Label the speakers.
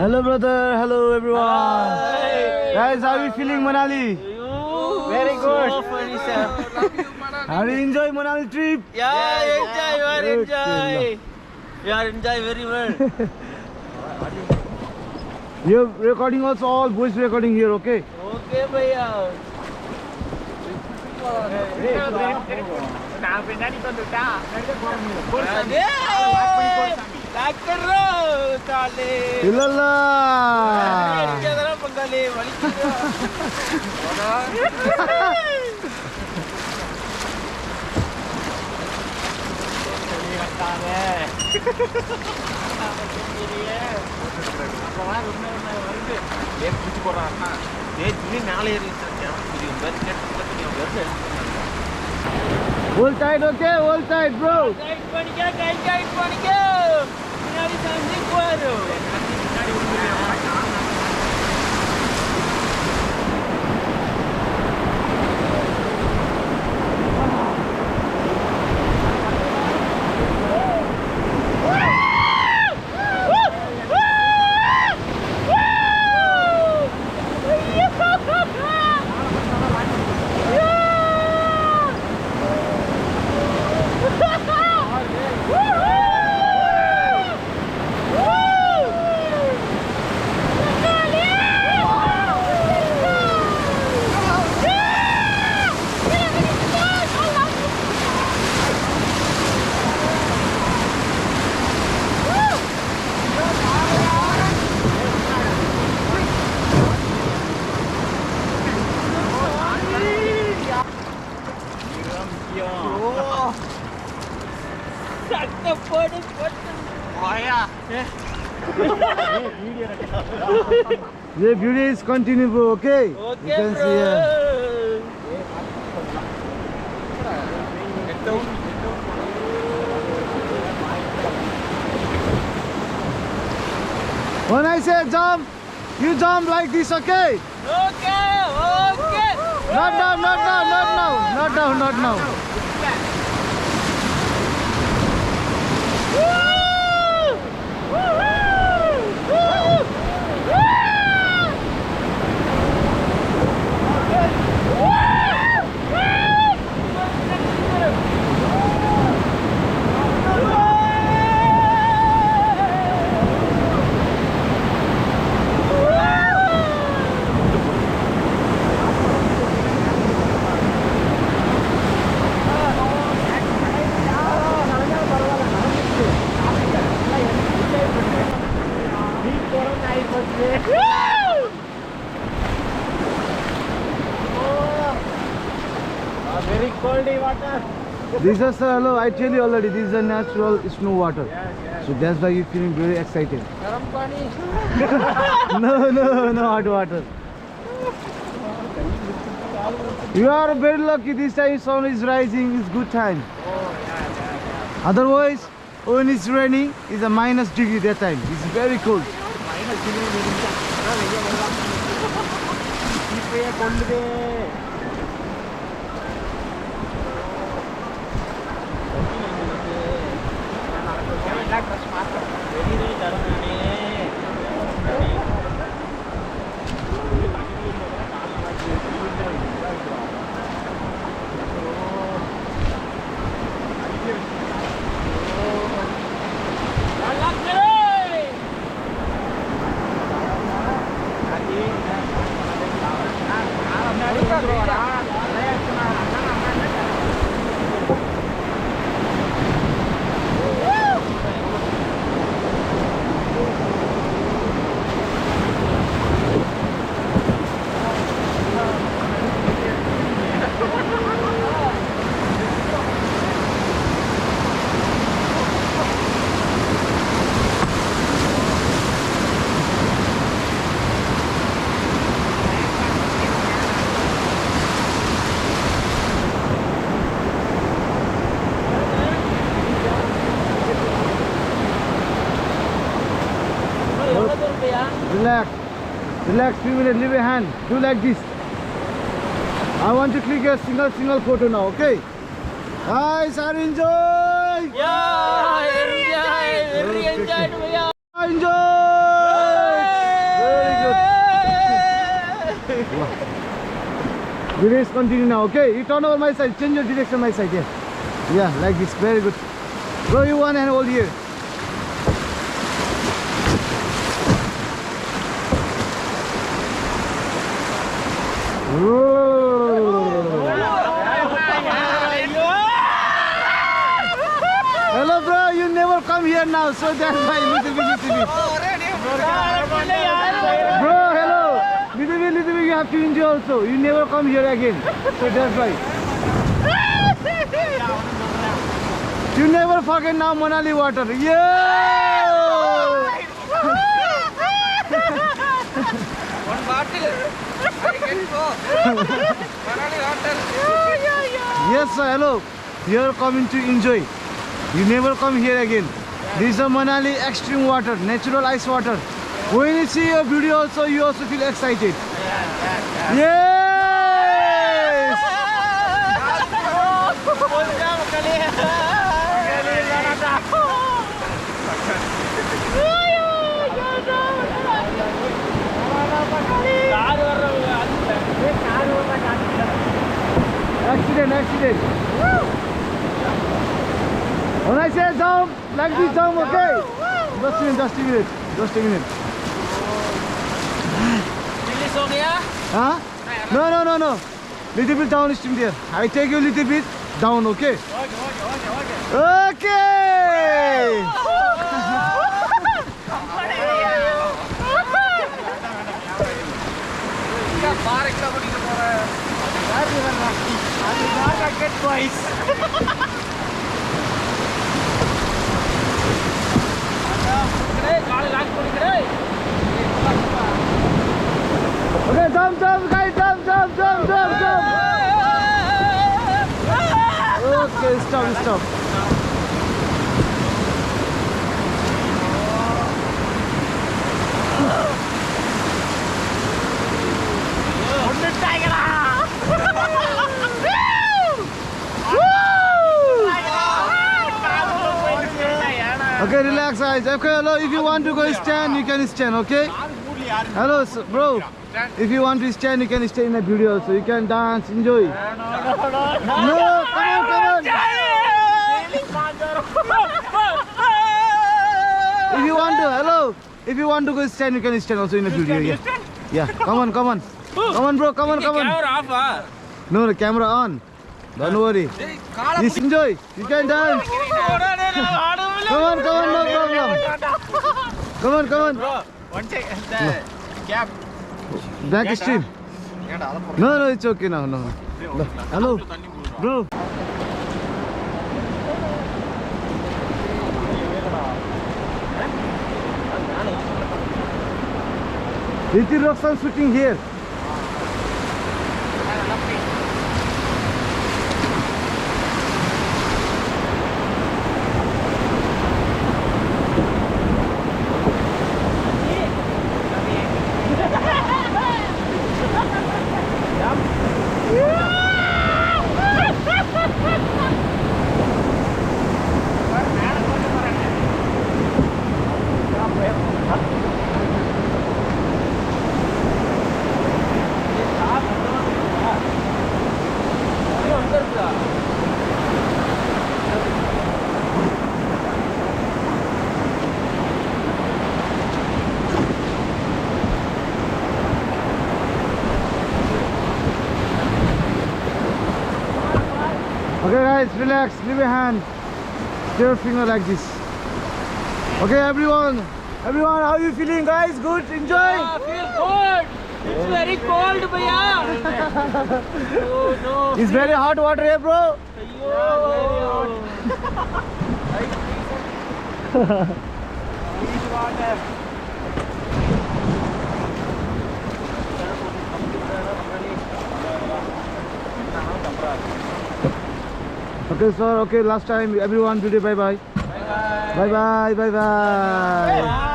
Speaker 1: Hello brother, hello everyone.
Speaker 2: Hi.
Speaker 1: Guys, how are you feeling Manali?
Speaker 2: Very good.
Speaker 3: So funny, sir.
Speaker 1: How do you enjoy Manali trip?
Speaker 3: Yeah, enjoy, you are
Speaker 1: Okay,
Speaker 3: enjoy. You are enjoy very well.
Speaker 1: You're recording also, all voice recording here, okay?
Speaker 3: Okay, bhaiya. Like karo, saale.
Speaker 1: Illalla.
Speaker 3: Jadara pangale, wali
Speaker 1: Hold tight, okay? Hold tight, bro.
Speaker 3: Guide panikya. Manali
Speaker 1: The beauty is continue, bro, okay? You
Speaker 3: Okay,
Speaker 1: can
Speaker 3: bro.
Speaker 1: see here. When I say jump, you jump like this, okay?
Speaker 3: Okay.
Speaker 1: Not now, not now, not now. Not now, not now.
Speaker 2: Very coldy water.
Speaker 1: This is, hello, I tell you already, this is a natural snow water. So that's why you're feeling very excited.
Speaker 2: Garam pani.
Speaker 1: No, hot water. You are very lucky, this time sun is rising, it's good time. Otherwise, when it's raining, it's a minus degree that time. It's very cold. Relax, few minutes, leave your hand. Do like this. I want to click a single photo now, okay? Guys, are you enjoying?
Speaker 3: Yeah, very enjoyed, bhaiya.
Speaker 1: Enjoy! The race continue now, okay? You turn over my side, change your direction my side, yeah. Yeah, like this, very good. Bro, you one hand hold here. Hello bro, you never come here now, so that's why little bit. Bro, hello. Little bit you have to enjoy also. You never come here again, so that's why. You never forget now Manali water. Yeah!
Speaker 3: One bottle. I can go. Manali water.
Speaker 1: Yes sir, hello. You are coming to enjoy. You never come here again. This is a Manali extreme water, natural ice water. When you see a video also, you also feel excited. Yes! Accident. When I say jump, like this jump, okay? Just a minute.
Speaker 3: Release हो गया?
Speaker 1: Huh? No. Little bit down stream there. I take you a little bit down, okay? Okay! Okay, jump, guys, jump. Okay, stop. Okay, relax guys. Okay, hello, if you want to go stand, you can stand, okay? Hello, bro. If you want to stand, you can stay in the video also. You can dance, enjoy. No, come on. If you want to, hello. If you want to go stand, you can stand also in the video. Yeah. Come on. Come on, bro. Come on.
Speaker 3: Camera off, ah?
Speaker 1: No, the camera on. Don't worry. Just enjoy. You can dance. Come on, no problem. Come on.
Speaker 3: Bro, one take the cap.
Speaker 1: Back stream. No, it's okay now. No. Hello, bro. Ritik Roshan shooting here. Okay guys, relax, leave your hand, stay your finger like this. Okay everyone, how are you feeling guys? Good? Enjoy?
Speaker 3: I feel good. It's very cold, bhaiya. Oh no.
Speaker 1: It's very hot water here bro. Okay sir, okay, last time everyone, today bye bye. Bye bye.